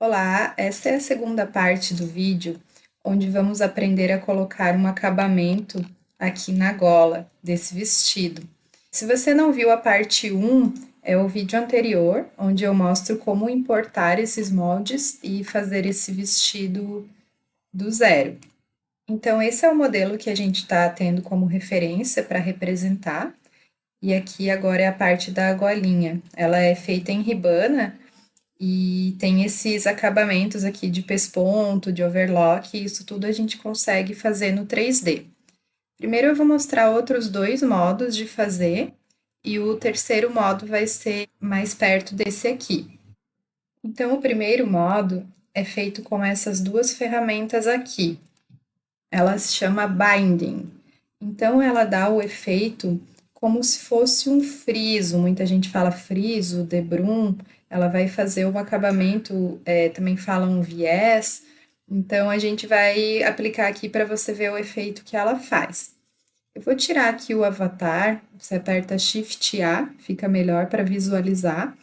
Olá, essa é a segunda parte do vídeo, onde vamos aprender a colocar um acabamento aqui na gola desse vestido. Se você não viu a parte 1, é o vídeo anterior, onde eu mostro como importar esses moldes e fazer esse vestido do zero. Então, esse é o modelo que a gente está tendo como referência para representar. E aqui agora é a parte da golinha. Ela é feita em ribana e tem esses acabamentos aqui de pesponto, de overlock, e isso tudo a gente consegue fazer no 3D. Primeiro eu vou mostrar outros dois modos de fazer, e o terceiro modo vai ser mais perto desse aqui. Então, o primeiro modo é feito com essas duas ferramentas aqui. Ela se chama Binding. Então, ela dá o efeito como se fosse um friso. Muita gente fala friso, debrum. Ela vai fazer o acabamento, também falam viés. Então, a gente vai aplicar aqui para você ver o efeito que ela faz. Eu vou tirar aqui o avatar, você aperta Shift A, fica melhor para visualizar.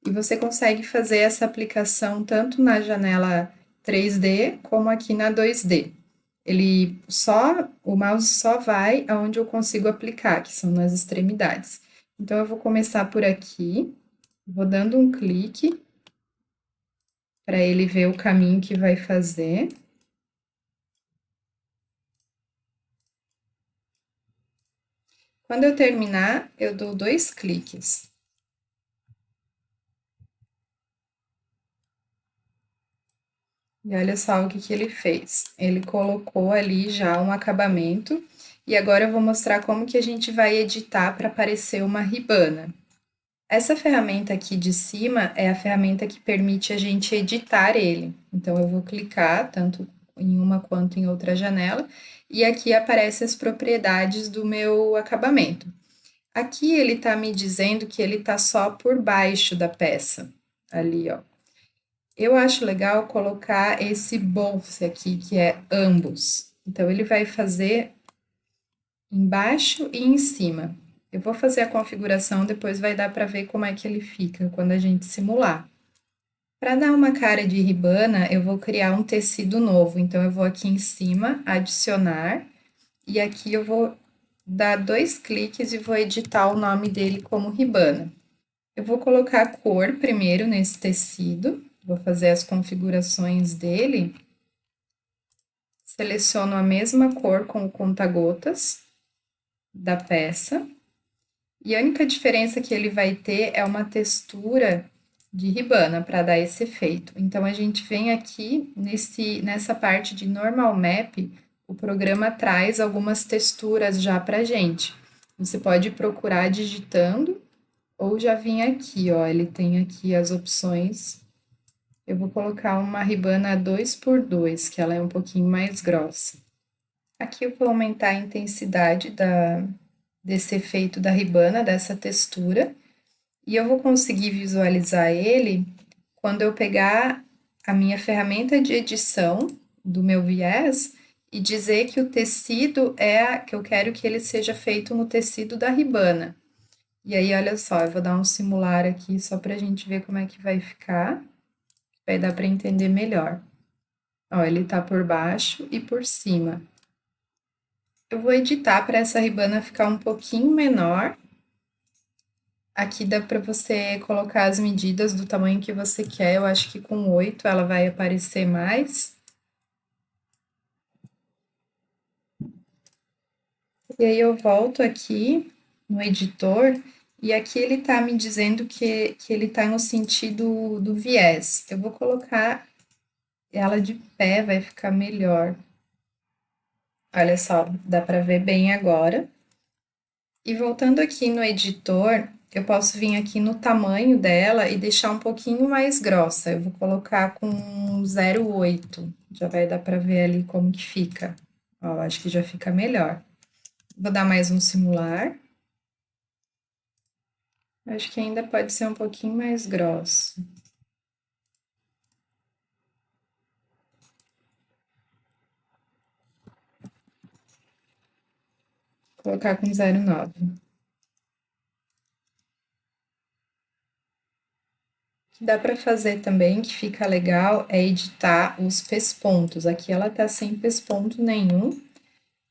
E você consegue fazer essa aplicação tanto na janela 3D como aqui na 2D. O mouse só vai aonde eu consigo aplicar, que são nas extremidades. Então, eu vou começar por aqui, vou dando um clique para ele ver o caminho que vai fazer. Quando eu terminar, eu dou 2 cliques. E olha só o que ele fez. Ele colocou ali já um acabamento, e agora eu vou mostrar como que a gente vai editar para aparecer uma ribana. Essa ferramenta aqui de cima é a ferramenta que permite a gente editar ele. Então, eu vou clicar tanto em uma quanto em outra janela, e aqui aparecem as propriedades do meu acabamento. Aqui ele está me dizendo que ele está só por baixo da peça, ali, ó. Eu acho legal colocar esse both aqui, que é ambos. Então, ele vai fazer embaixo e em cima. Eu vou fazer a configuração, depois vai dar para ver como é que ele fica quando a gente simular. Para dar uma cara de ribana, eu vou criar um tecido novo. Então, eu vou aqui em cima, adicionar, e aqui eu vou dar 2 cliques e vou editar o nome dele como ribana. Eu vou colocar a cor primeiro nesse tecido, vou fazer as configurações dele. Seleciono a mesma cor com o conta-gotas da peça. E a única diferença que ele vai ter é uma textura de ribana para dar esse efeito. Então, a gente vem aqui nessa parte de Normal Map, o programa traz algumas texturas já para gente. Você pode procurar digitando ou já vir aqui, ó. Ele tem aqui as opções. Eu vou colocar uma ribana 2x2, que ela é um pouquinho mais grossa. Aqui eu vou aumentar a intensidade desse efeito da ribana, dessa textura, e eu vou conseguir visualizar ele quando eu pegar a minha ferramenta de edição do meu viés e dizer que o tecido que eu quero que ele seja feito no tecido da ribana. E aí, olha só, eu vou dar um simular aqui só para a gente ver como é que vai ficar, vai dar para entender melhor. Ó, ele tá por baixo e por cima. Eu vou editar para essa ribana ficar um pouquinho menor. Aqui dá para você colocar as medidas do tamanho que você quer. Eu acho que com 8 ela vai aparecer mais. E aí eu volto aqui no editor e aqui ele tá me dizendo que ele tá no sentido do viés. Eu vou colocar ela de pé, vai ficar melhor. Olha só, dá para ver bem agora. E voltando aqui no editor, eu posso vir aqui no tamanho dela e deixar um pouquinho mais grossa. Eu vou colocar com 0,8. Já vai dar para ver ali como que fica. Ó, acho que já fica melhor. Vou dar mais um simular. Acho que ainda pode ser um pouquinho mais grosso. Vou colocar com 0,9. que dá para fazer também, que fica legal, é editar os pespontos. Aqui ela tá sem pesponto nenhum,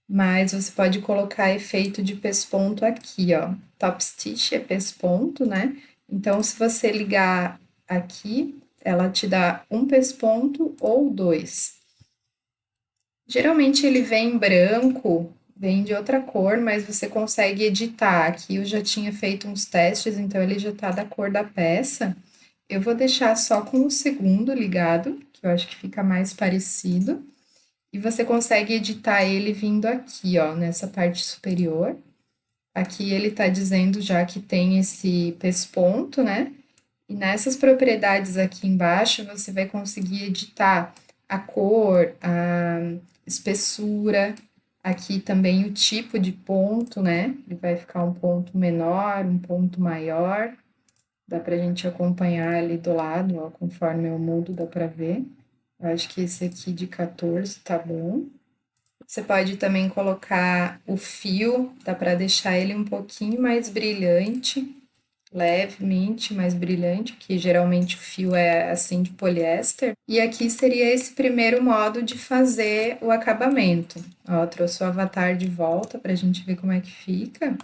mas você pode colocar efeito de pesponto aqui, ó. Top stitch é pesponto, né? Então, se você ligar aqui, ela te dá um pesponto ou dois. Geralmente ele vem em branco, vem de outra cor, mas você consegue editar. Aqui eu já tinha feito uns testes, então ele já tá da cor da peça. Eu vou deixar só com o segundo ligado, que eu acho que fica mais parecido. E você consegue editar ele vindo aqui, ó, nessa parte superior. Aqui ele tá dizendo já que tem esse pesponto, né? E nessas propriedades aqui embaixo, você vai conseguir editar a cor, a espessura, aqui também o tipo de ponto, né? Ele vai ficar um ponto menor, um ponto maior. Dá pra gente acompanhar ali do lado, ó, conforme eu mudo, dá pra ver. Eu acho que esse aqui de 14 tá bom. Você pode também colocar o fio, dá pra deixar ele um pouquinho mais brilhante, levemente mais brilhante, que geralmente o fio é assim de poliéster. E aqui seria esse primeiro modo de fazer o acabamento. Ó, trouxe o avatar de volta pra gente ver como é que fica.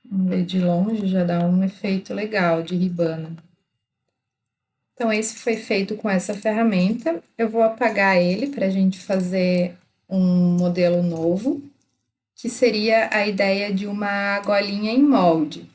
Vamos ver de longe, já dá um efeito legal de ribana. Então, esse foi feito com essa ferramenta. Eu vou apagar ele para a gente fazer um modelo novo, que seria a ideia de uma golinha em molde.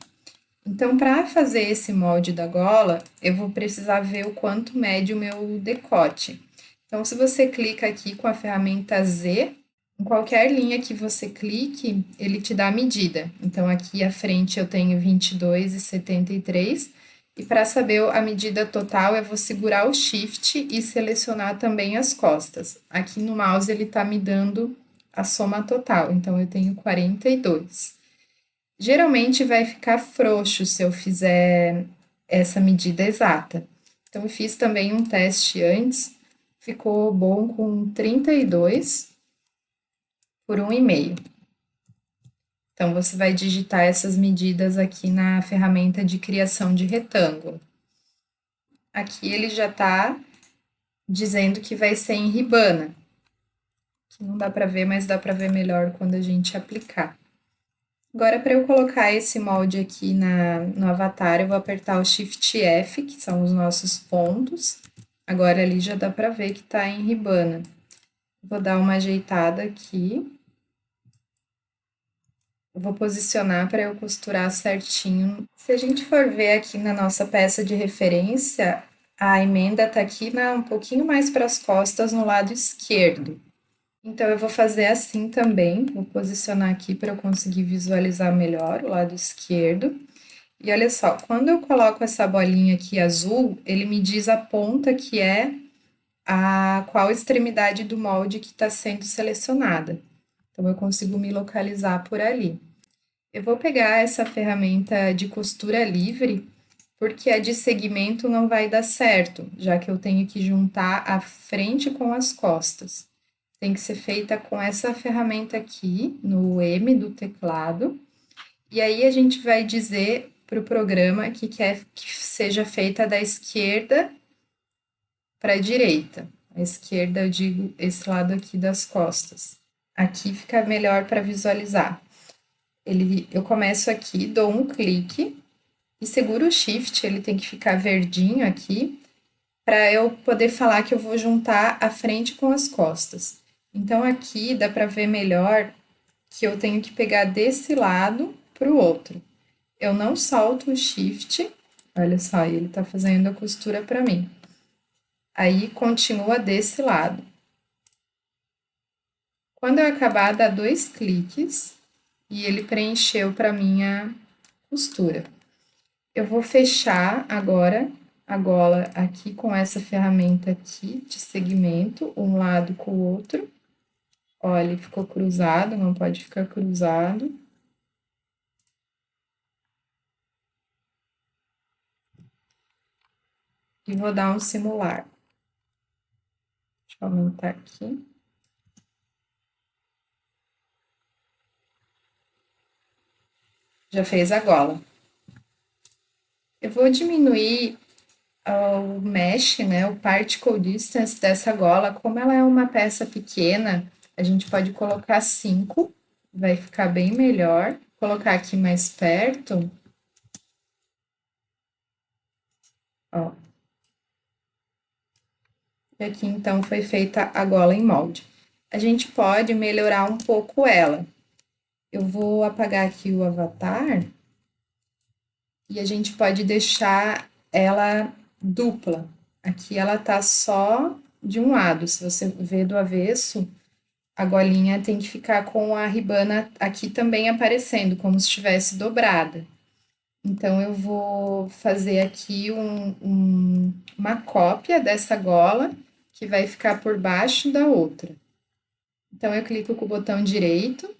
Então, para fazer esse molde da gola, eu vou precisar ver o quanto mede o meu decote. Então, se você clica aqui com a ferramenta Z, em qualquer linha que você clique, ele te dá a medida. Então, aqui à frente eu tenho 22,73. E para saber a medida total, eu vou segurar o Shift e selecionar também as costas. Aqui no mouse ele está me dando a soma total, então eu tenho 42. Geralmente vai ficar frouxo se eu fizer essa medida exata. Então, eu fiz também um teste antes, ficou bom com 32 por 1,5. Então, você vai digitar essas medidas aqui na ferramenta de criação de retângulo. Aqui ele já está dizendo que vai ser em ribana, que não dá para ver, mas dá para ver melhor quando a gente aplicar. Agora, para eu colocar esse molde aqui no avatar, eu vou apertar o Shift F, que são os nossos pontos. Agora ali já dá para ver que está em ribana. Vou dar uma ajeitada aqui. Vou posicionar para eu costurar certinho. Se a gente for ver aqui na nossa peça de referência, a emenda está aqui um pouquinho mais para as costas, no lado esquerdo. Então, eu vou fazer assim também, vou posicionar aqui para eu conseguir visualizar melhor o lado esquerdo. E olha só, quando eu coloco essa bolinha aqui azul, ele me diz a ponta que é qual extremidade do molde que está sendo selecionada. Então, eu consigo me localizar por ali. Eu vou pegar essa ferramenta de costura livre, porque a de segmento não vai dar certo, já que eu tenho que juntar a frente com as costas. Tem que ser feita com essa ferramenta aqui, no M do teclado. E aí a gente vai dizer para o programa que quer que seja feita da esquerda para a direita. A esquerda, eu digo esse lado aqui das costas. Aqui fica melhor para visualizar. Eu começo aqui, dou um clique e seguro o Shift, ele tem que ficar verdinho aqui, para eu poder falar que eu vou juntar a frente com as costas. Então, aqui dá para ver melhor que eu tenho que pegar desse lado para o outro. Eu não solto o Shift, olha só, ele está fazendo a costura para mim. Aí, continua desse lado. Quando eu acabar, dá 2 cliques e ele preencheu para minha costura. Eu vou fechar agora a gola aqui com essa ferramenta aqui de segmento, um lado com o outro. Olha, ele ficou cruzado, não pode ficar cruzado. E vou dar um simular. Deixa eu aumentar aqui. Já fez a gola. Eu vou diminuir o mesh, né, o particle distance dessa gola. Como ela é uma peça pequena, a gente pode colocar 5, vai ficar bem melhor. Vou colocar aqui mais perto. Ó. E aqui, então, foi feita a gola em molde. A gente pode melhorar um pouco ela. Eu vou apagar aqui o avatar. E a gente pode deixar ela dupla. Aqui ela tá só de um lado. Se você ver do avesso, a golinha tem que ficar com a ribana aqui também aparecendo, como se estivesse dobrada. Então, eu vou fazer aqui uma cópia dessa gola que vai ficar por baixo da outra. Então, eu clico com o botão direito,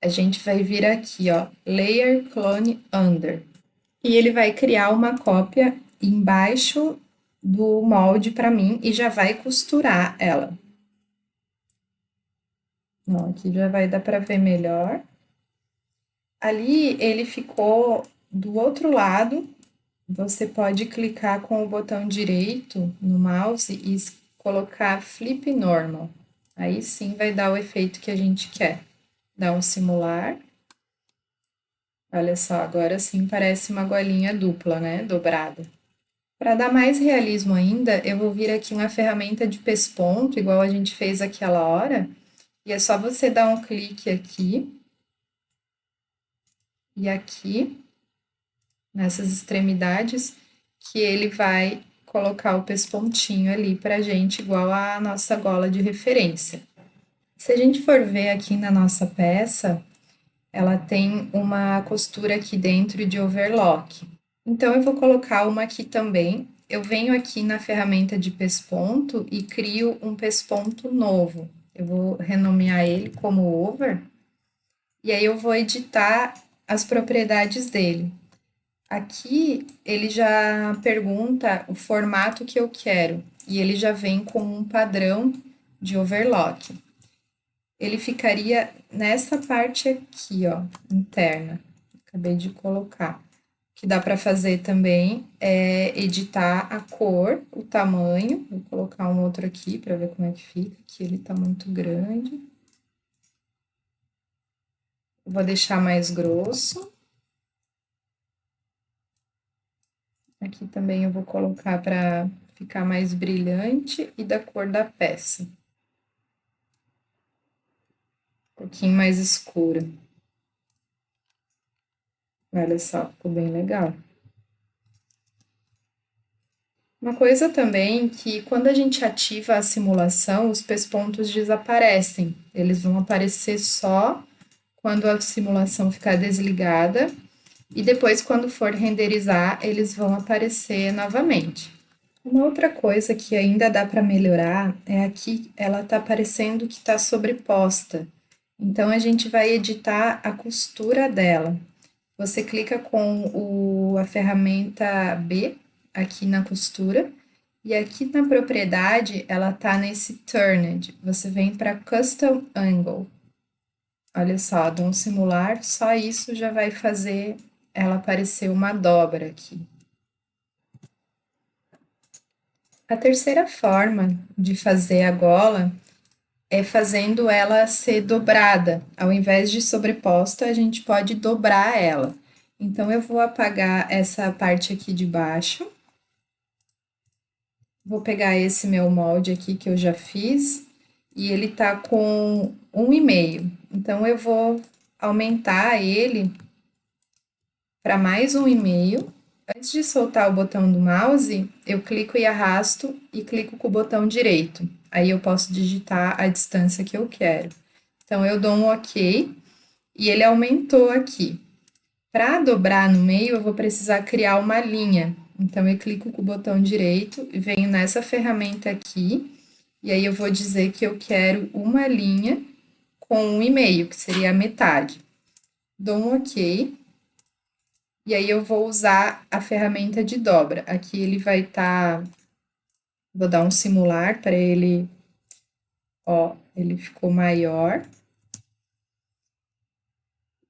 a gente vai vir aqui, ó, Layer Clone Under. E ele vai criar uma cópia embaixo do molde para mim e já vai costurar ela. Ó, aqui já vai dar para ver melhor. Ali ele ficou do outro lado. Você pode clicar com o botão direito no mouse e colocar Flip Normal. Aí sim vai dar o efeito que a gente quer. Dá um simular. Olha só, agora sim parece uma golinha dupla, né? Dobrada. Para dar mais realismo ainda, eu vou vir aqui na ferramenta de pesponto, igual a gente fez aquela hora. E é só você dar um clique aqui e aqui, nessas extremidades, que ele vai colocar o pespontinho ali pra gente, igual a nossa gola de referência. Se a gente for ver aqui na nossa peça, ela tem uma costura aqui dentro de overlock. Então, eu vou colocar uma aqui também. Eu venho aqui na ferramenta de pesponto e crio um pesponto novo. Eu vou renomear ele como over. E aí, eu vou editar as propriedades dele. Aqui, ele já pergunta o formato que eu quero. E ele já vem com um padrão de overlock. Ele ficaria nessa parte aqui, ó, interna. Acabei de colocar. O que dá para fazer também é editar a cor, o tamanho. Vou colocar um outro aqui para ver como é que fica, que ele tá muito grande. Vou deixar mais grosso. Aqui também eu vou colocar para ficar mais brilhante e da cor da peça. Um pouquinho mais escura. Olha só, ficou bem legal. Uma coisa também que quando a gente ativa a simulação, os pespontos desaparecem. Eles vão aparecer só quando a simulação ficar desligada e depois, quando for renderizar, eles vão aparecer novamente. Uma outra coisa que ainda dá para melhorar é aqui, ela tá parecendo que está sobreposta. Então, a gente vai editar a costura dela. Você clica com a ferramenta B aqui na costura e aqui na propriedade ela tá nesse Turned. Você vem para Custom Angle. Olha só, dá um simular, só isso já vai fazer ela parecer uma dobra aqui. A terceira forma de fazer a gola é fazendo ela ser dobrada. Ao invés de sobreposta, a gente pode dobrar ela. Então, eu vou apagar essa parte aqui de baixo. Vou pegar esse meu molde aqui que eu já fiz e ele tá com 1,5. Então, eu vou aumentar ele para mais 1,5. Antes de soltar o botão do mouse, eu clico e arrasto e clico com o botão direito. Aí eu posso digitar a distância que eu quero. Então, eu dou um OK e ele aumentou aqui. Para dobrar no meio, eu vou precisar criar uma linha. Então, eu clico com o botão direito e venho nessa ferramenta aqui. E aí, eu vou dizer que eu quero uma linha com 1,5, que seria a metade. Dou um OK. E aí, eu vou usar a ferramenta de dobra. Aqui ele vai estar... Vou dar um simular para ele... Ó, ele ficou maior.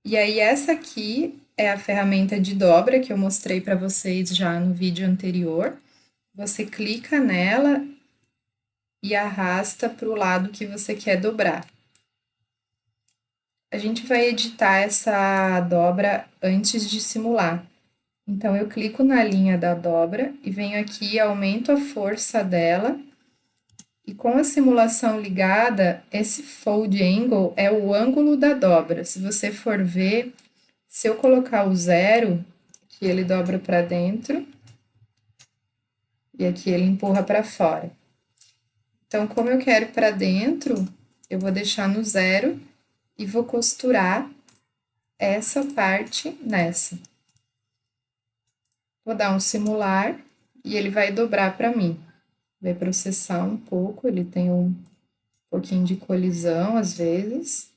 E aí, essa aqui é a ferramenta de dobra que eu mostrei para vocês já no vídeo anterior. Você clica nela e arrasta para o lado que você quer dobrar. A gente vai editar essa dobra antes de simular. Então, eu clico na linha da dobra e venho aqui e aumento a força dela. E com a simulação ligada, esse fold angle é o ângulo da dobra. Se você for ver, se eu colocar o 0, aqui ele dobra para dentro e aqui ele empurra para fora. Então, como eu quero para dentro, eu vou deixar no 0 e vou costurar essa parte nessa. Vou dar um simular e ele vai dobrar para mim. Vai processar um pouco, ele tem um pouquinho de colisão às vezes.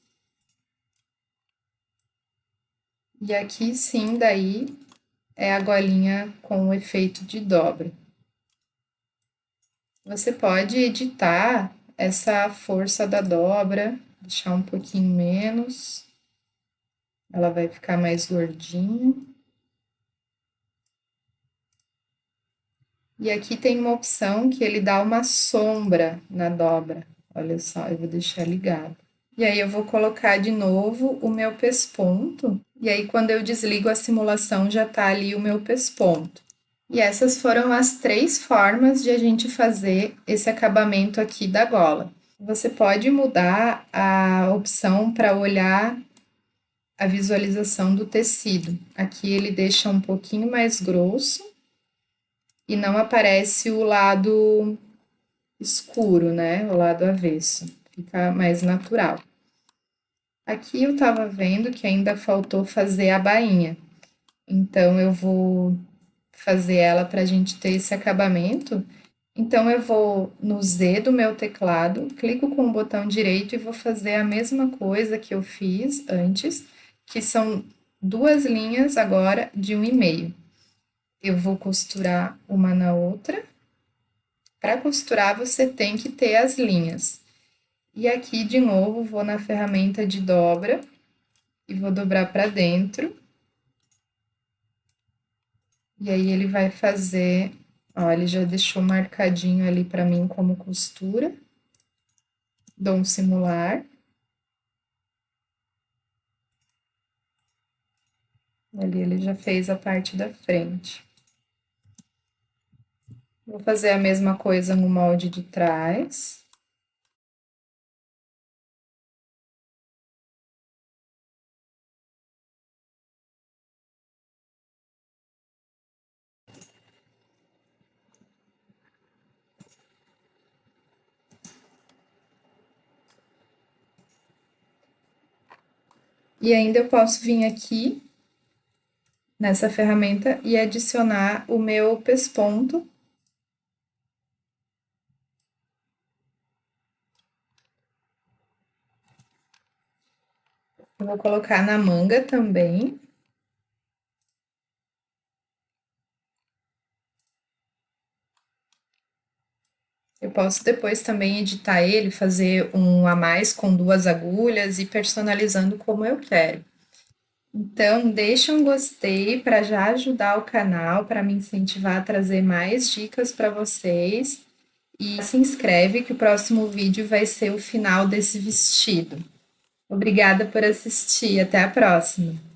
E aqui sim, daí, é a golinha com o efeito de dobra. Você pode editar essa força da dobra, deixar um pouquinho menos. Ela vai ficar mais gordinha. E aqui tem uma opção que ele dá uma sombra na dobra. Olha só, eu vou deixar ligado. E aí eu vou colocar de novo o meu pesponto. E aí quando eu desligo a simulação já tá ali o meu pesponto. E essas foram as 3 formas de a gente fazer esse acabamento aqui da gola. Você pode mudar a opção para olhar a visualização do tecido. Aqui ele deixa um pouquinho mais grosso e não aparece o lado escuro, né? O lado avesso. Fica mais natural. Aqui eu tava vendo que ainda faltou fazer a bainha. Então, eu vou fazer ela pra gente ter esse acabamento. Então, eu vou no Z do meu teclado, clico com o botão direito e vou fazer a mesma coisa que eu fiz antes, que são 2 linhas agora de 1,5. Eu vou costurar uma na outra. Para costurar, você tem que ter as linhas. E aqui, de novo, vou na ferramenta de dobra e vou dobrar para dentro. E aí, ele vai fazer... Ó, ele já deixou marcadinho ali para mim como costura. Dou um simular. Ali ele já fez a parte da frente. Vou fazer a mesma coisa no molde de trás. E ainda eu posso vir aqui nessa ferramenta e adicionar o meu pesponto. Eu vou colocar na manga também. Eu posso depois também editar ele, fazer um a mais com 2 agulhas e personalizando como eu quero. Então, deixa um gostei para já ajudar o canal, para me incentivar a trazer mais dicas para vocês. E se inscreve que o próximo vídeo vai ser o final desse vestido. Obrigada por assistir, até a próxima!